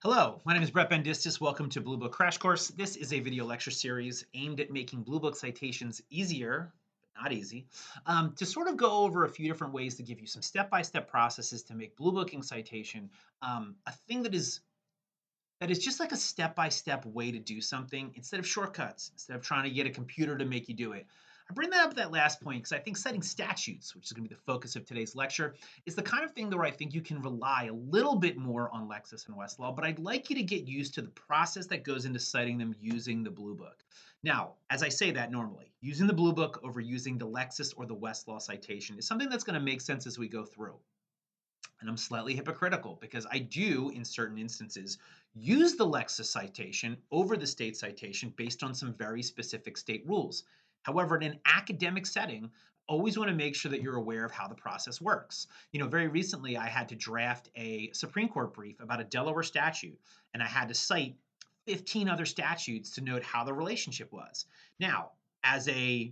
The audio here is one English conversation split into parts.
Hello, my name is Brett Bendistis. Welcome to Bluebook Crash Course. This is a video lecture series aimed at making Bluebook citations easier, but not easy, to sort of go over a few different ways to give you some step-by-step processes to make Bluebooking citation a thing that is just like a step-by-step way to do something instead of shortcuts, instead of trying to get a computer to make you do it. I bring that up at that last point because I think citing statutes, which is going to be the focus of today's lecture, is the kind of thing where I think you can rely a little bit more on Lexis and Westlaw, but I'd like you to get used to the process that goes into citing them using the Blue Book. Now, as I say that normally, using the Blue Book over using the Lexis or the Westlaw citation is something that's going to make sense as we go through. And I'm slightly hypocritical because I do, in certain instances, use the Lexis citation over the state citation based on some very specific state rules. However, in an academic setting, always want to make sure that you're aware of how the process works. Very recently I had to draft a Supreme Court brief about a Delaware statute, and I had to cite 15 other statutes to note how the relationship was. Now, as a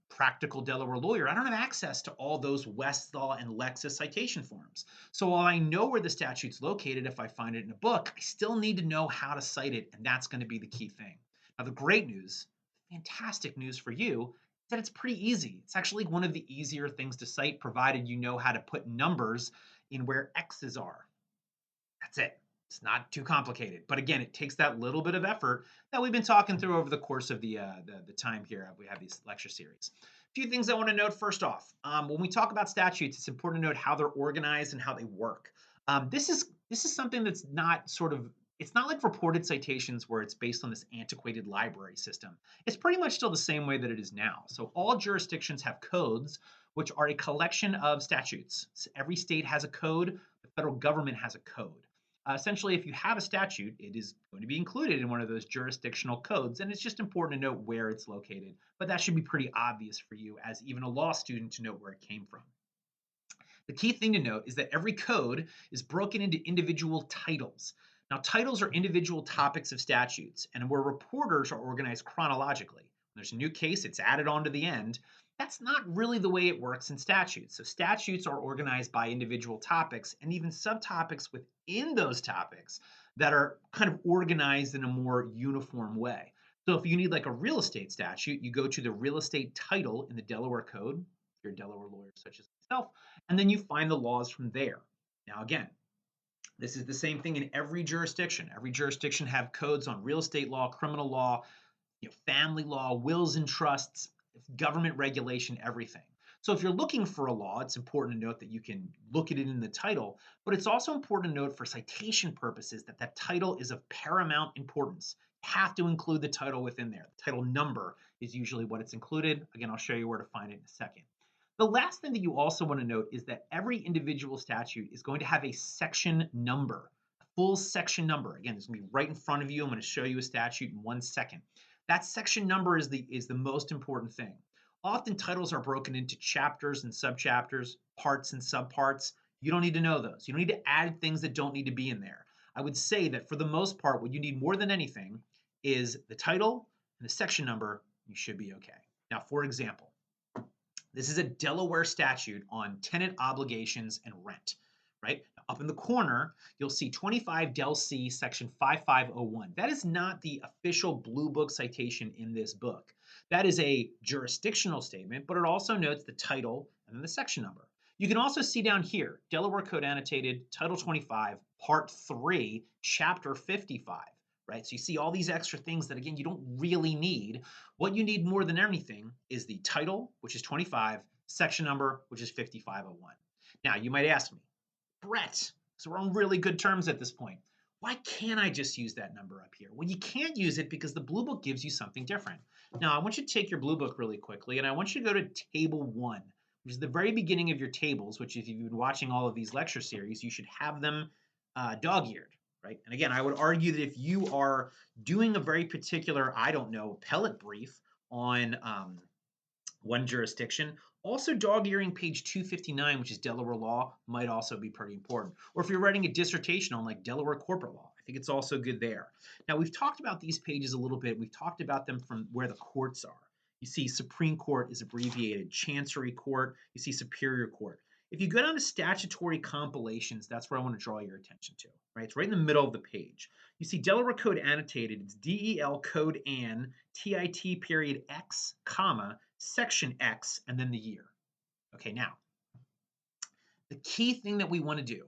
practical Delaware lawyer, I don't have access to all those Westlaw and Lexis citation forms. So while I know where the statute's located if I find it in a book, I still need to know how to cite it, and that's going to be the key thing. Now, the great news, fantastic news for you, is that it's pretty easy. It's actually one of the easier things to cite, provided you know how to put numbers in where X's are. That's it. It's not too complicated. But again, it takes that little bit of effort that we've been talking through over the course of the time here. We have these lecture series. A few things I want to note first off. When we talk about statutes, it's important to note how they're organized and how they work. This is something that's not it's not like reported citations where it's based on this antiquated library system. It's pretty much still the same way that it is now. So all jurisdictions have codes, which are a collection of statutes. So every state has a code. The federal government has a code. Essentially, if you have a statute, it is going to be included in one of those jurisdictional codes, and it's just important to note where it's located. But that should be pretty obvious for you as even a law student to note where it came from. The key thing to note is that every code is broken into individual titles. Now, titles are individual topics of statutes, and where reporters are organized chronologically. When there's a new case, it's added on to the end. That's not really the way it works in statutes. So statutes are organized by individual topics and even subtopics within those topics that are kind of organized in a more uniform way. So if you need like a real estate statute, you go to the real estate title in the Delaware Code, if you're a Delaware lawyer such as myself, and then you find the laws from there. Now, again, this is the same thing in every jurisdiction. Every jurisdiction have codes on real estate law, criminal law, family law, wills and trusts, government regulation, everything. So if you're looking for a law, it's important to note that you can look at it in the title, but it's also important to note for citation purposes that that title is of paramount importance. You have to include the title within there. The title number is usually what it's included. Again, I'll show you where to find it in a second. The last thing that you also want to note is that every individual statute is going to have a section number, a full section number. Again, it's going to be right in front of you. I'm going to show you a statute in 1 second. That section number is the most important thing. Often titles are broken into chapters and subchapters, parts and subparts. You don't need to know those. You don't need to add things that don't need to be in there. I would say that for the most part, what you need more than anything is the title and the section number. You should be okay. Now, for example, this is a Delaware statute on tenant obligations and rent, right? Now, up in the corner, you'll see 25 Del C section 5501. That is not the official Blue Book citation in this book. That is a jurisdictional statement, but it also notes the title and then the section number. You can also see down here, Delaware Code Annotated, Title 25, Part 3, Chapter 55. Right? So you see all these extra things that, again, you don't really need. What you need more than anything is the title, which is 25, section number, which is 5501. Now, you might ask me, Brett, so we're on really good terms at this point. Why can't I just use that number up here? Well, you can't use it because the Blue Book gives you something different. Now, I want you to take your Blue Book really quickly, and I want you to go to Table 1, which is the very beginning of your tables, which if you've been watching all of these lecture series, you should have them dog-eared. Right? And again, I would argue that if you are doing a very particular, I don't know, appellate brief on one jurisdiction, also dog-earing page 259, which is Delaware law, might also be pretty important. Or if you're writing a dissertation on like Delaware corporate law, I think it's also good there. Now, we've talked about these pages a little bit. We've talked about them from where the courts are. You see Supreme Court is abbreviated, Chancery Court, you see Superior Court. If you go down to statutory compilations, that's where I want to draw your attention to, right? It's right in the middle of the page. You see Delaware Code annotated. It's DEL code an TIT period X, comma, section X, and then the year. Okay, now, the key thing that we want to do,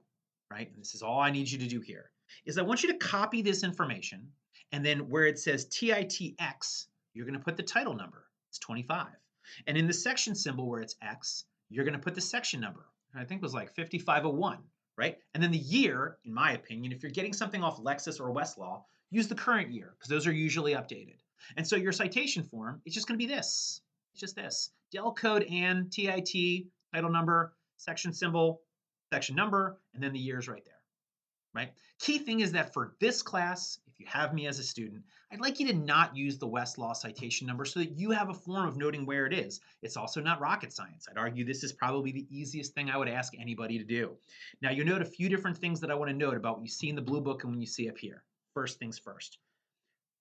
right, and this is all I need you to do here, is I want you to copy this information, and then where it says TITX, you're going to put the title number. It's 25. And in the section symbol where it's X, you're going to put the section number. I think it was like 5501, right? And then the year, in my opinion, if you're getting something off Lexis or Westlaw, use the current year because those are usually updated. And so your citation form is just going to be this. It's just this. Del code and TIT, title number, section symbol, section number, and then the years right there, right? Key thing is that for this class, if you have me as a student, I'd like you to not use the Westlaw citation number so that you have a form of noting where it is. It's also not rocket science. I'd argue this is probably the easiest thing I would ask anybody to do. Now, you'll note a few different things that I want to note about what you see in the blue book and when you see up here. First things first.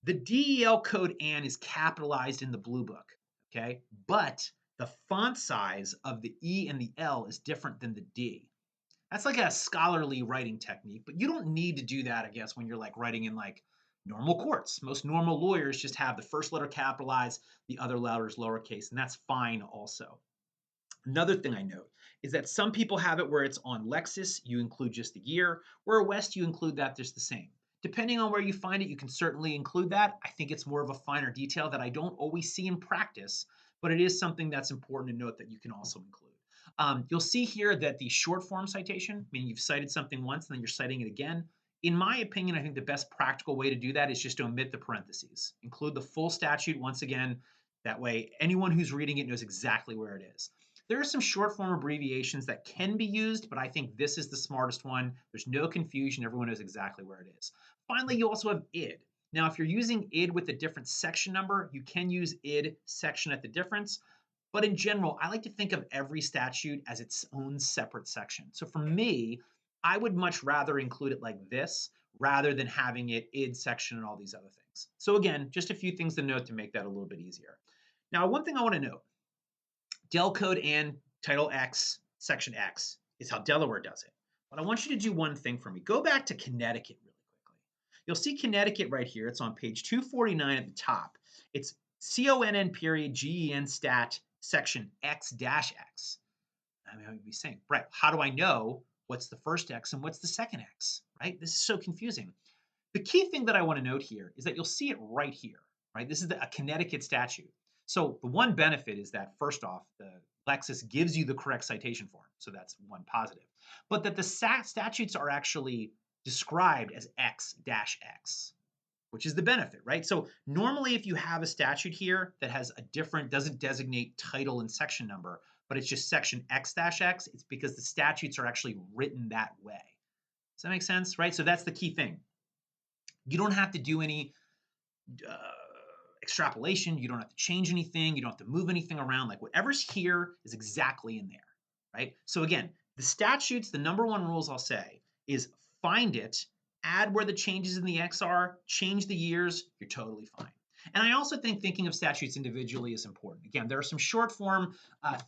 The DEL code AN is capitalized in the blue book, okay? But the font size of the E and the L is different than the D. That's like a scholarly writing technique, but you don't need to do that, I guess, when you're like writing in like normal courts. Most normal lawyers just have the first letter capitalized, the other letters lowercase, and that's fine also. Another thing I note is that some people have it where it's on Lexis, you include just the year, where West, you include that just the same. Depending on where you find it, you can certainly include that. I think it's more of a finer detail that I don't always see in practice, but it is something that's important to note that you can also include. You'll see here that the short form citation, meaning you've cited something once and then you're citing it again. In my opinion, I think the best practical way to do that is just to omit the parentheses. Include the full statute once again. That way, anyone who's reading it knows exactly where it is. There are some short form abbreviations that can be used, but I think this is the smartest one. There's no confusion. Everyone knows exactly where it is. Finally, you also have id. Now, if you're using id with a different section number, you can use id section at the difference. But in general, I like to think of every statute as its own separate section. So for me, I would much rather include it like this rather than having it id section and all these other things. So again, just a few things to note to make that a little bit easier. Now, one thing I want to note, Del code and title X, section X is how Delaware does it. But I want you to do one thing for me. Go back to Connecticut really quickly. You'll see Connecticut right here. It's on page 249 at the top. It's CONN period GEN stat section X-X. I mean, I would be saying, right, how do I know what's the first X and what's the second X, right? This is so confusing. The key thing that I want to note here is that you'll see it right here, right? This is a Connecticut statute. So the one benefit is that, first off, the Lexis gives you the correct citation form, so that's one positive. But that the statutes are actually described as X-X, which is the benefit, right? So normally if you have a statute here that has a different, doesn't designate title and section number, but it's just section X-X, it's because the statutes are actually written that way. Does that make sense, right? So that's the key thing. You don't have to do any extrapolation. You don't have to change anything. You don't have to move anything around. Like whatever's here is exactly in there, right? So again, the statutes, the number one rules I'll say is find it, add where the changes in the X are, change the years, you're totally fine. And I also think thinking of statutes individually is important. Again, there are some short form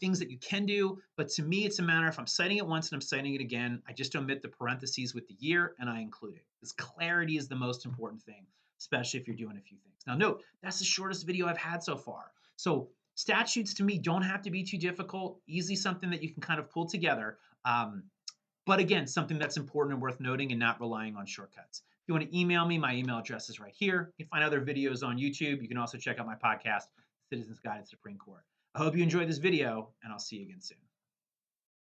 things that you can do, but to me, it's a matter if I'm citing it once and I'm citing it again, I just omit the parentheses with the year and I include it. Because clarity is the most important thing, especially if you're doing a few things. Now note, that's the shortest video I've had so far. So statutes to me don't have to be too difficult, easily something that you can kind of pull together. But again, something that's important and worth noting and not relying on shortcuts. If you want to email me, my email address is right here. You can find other videos on YouTube. You can also check out my podcast, Citizens Guide to the Supreme Court. I hope you enjoyed this video, and I'll see you again soon.